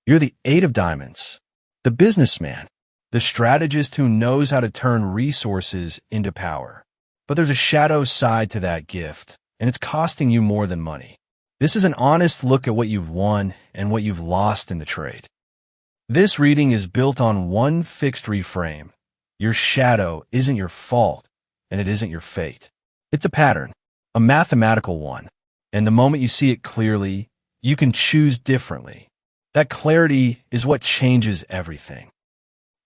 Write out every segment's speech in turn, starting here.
You're the Eight of Diamonds, the businessman, the strategist who knows how to turn resources into power. But there's a shadow side to that gift, and it's costing you more than money. This is an honest look at what you've won and what you've lost in the trade. This reading is built on one fixed reframe. Your shadow isn't your fault, and it isn't your fate. It's a pattern, a mathematical one, and the moment you see it clearly, you can choose differently. That clarity is what changes everything.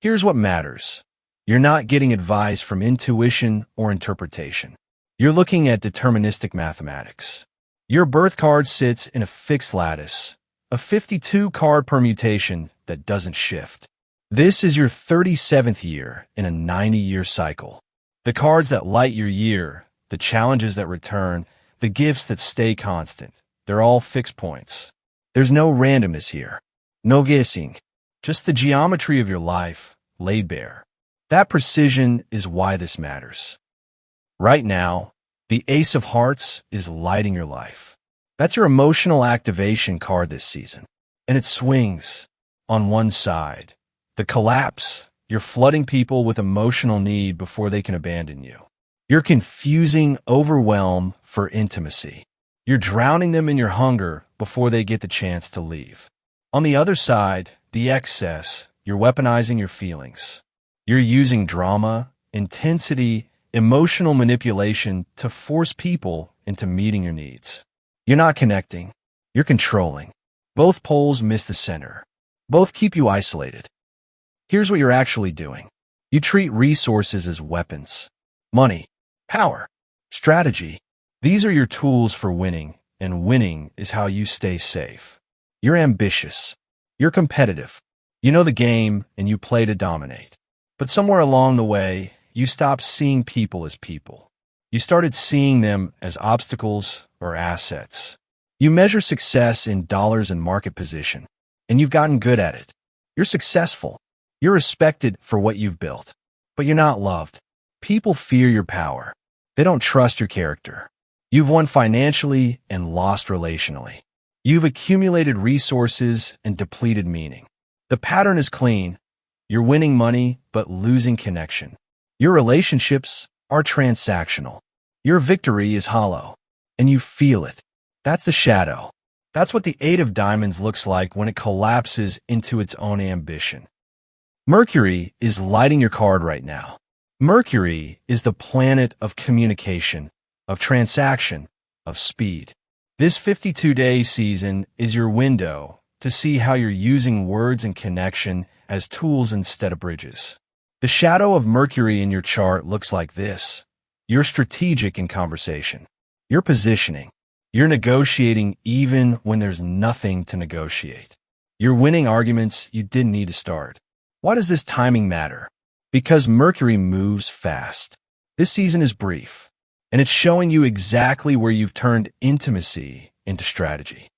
Here's what matters. You're not getting advice from intuition or interpretation. You're looking at deterministic mathematics. Your birth card sits in a fixed lattice, a 52-card permutation that doesn't shift. This is your 37th year in a 90-year cycle. The cards that light your year, the challenges that return, the gifts that stay constant, they're all fixed points. There's no randomness here, no guessing, just the geometry of your life laid bare. That precision is why this matters. Right now, the Ace of Hearts is lighting your life. That's your emotional activation card this season, and it swings on one side. The collapse, you're flooding people with emotional need before they can abandon you. You're confusing overwhelm for intimacy. You're drowning them in your hunger before they get the chance to leave. On the other side, the excess, you're weaponizing your feelings. You're using drama, intensity, emotional manipulation to force people into meeting your needs. You're not connecting. You're controlling. Both poles miss the center. Both keep you isolated. Here's what you're actually doing. You treat resources as weapons. Money, power, strategy. These are your tools for winning, and winning is how you stay safe. You're ambitious. You're competitive. You know the game, and you play to dominate. But somewhere along the way, you stopped seeing people as people. You started seeing them as obstacles or assets. You measure success in dollars and market position, and you've gotten good at it. You're successful. You're respected for what you've built, but you're not loved. People fear your power. They don't trust your character. You've won financially and lost relationally. You've accumulated resources and depleted meaning. The pattern is clean. You're winning money, but losing connection. Your relationships are transactional. Your victory is hollow, and you feel it. That's the shadow. That's what the Eight of Diamonds looks like when it collapses into its own ambition. Mercury is lighting your card right now. Mercury is the planet of communication, of transaction, of speed. This 52-day season is your window to see how you're using words and connection as tools instead of bridges. The shadow of Mercury in your chart looks like this. You're strategic in conversation. You're positioning. You're negotiating even when there's nothing to negotiate. You're winning arguments you didn't need to start. Why does this timing matter? Because Mercury moves fast. This season is brief, and it's showing you exactly where you've turned intimacy into strategy.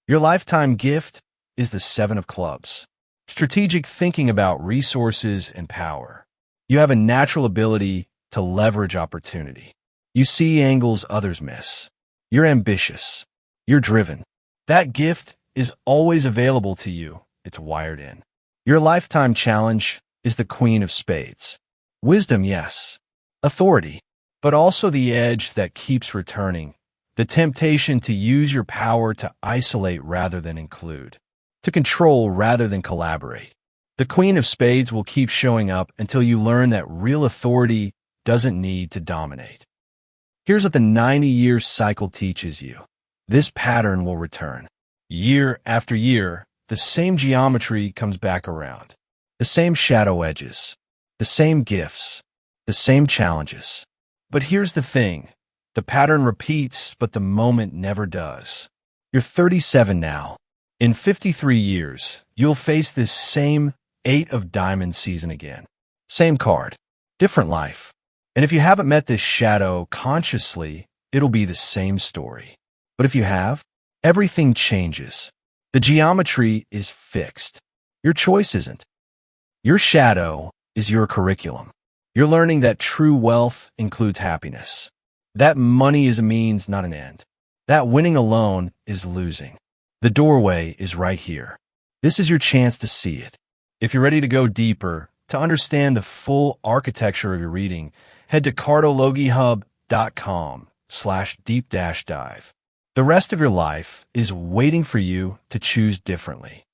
Your lifetime gift is the Seven of Clubs. Strategic thinking about resources and power. You have a natural ability to leverage opportunity. You see angles others miss. You're ambitious. You're driven. That gift is always available to you. It's wired in. Your lifetime challenge is the Queen of Spades. Wisdom, yes. Authority, but also the edge that keeps returning. The temptation to use your power to isolate rather than include. To control rather than collaborate. The Queen of Spades will keep showing up until you learn that real authority doesn't need to dominate. Here's what the 90-year cycle teaches you. This pattern will return. Year after year, the same geometry comes back around. The same shadow edges. The same gifts. The same challenges. But here's the thing. The pattern repeats, but the moment never does. You're 37 now. In 53 years, you'll face this same Eight of Diamonds season again. Same card. Different life. And if you haven't met this shadow consciously, it'll be the same story. But if you have, everything changes. The geometry is fixed. Your choice isn't. Your shadow is your curriculum. You're learning that true wealth includes happiness. That money is a means, not an end. That winning alone is losing. The doorway is right here. This is your chance to see it. If you're ready to go deeper, to understand the full architecture of your reading, head to cardologyhub.com/deep-dive. The rest of your life is waiting for you to choose differently.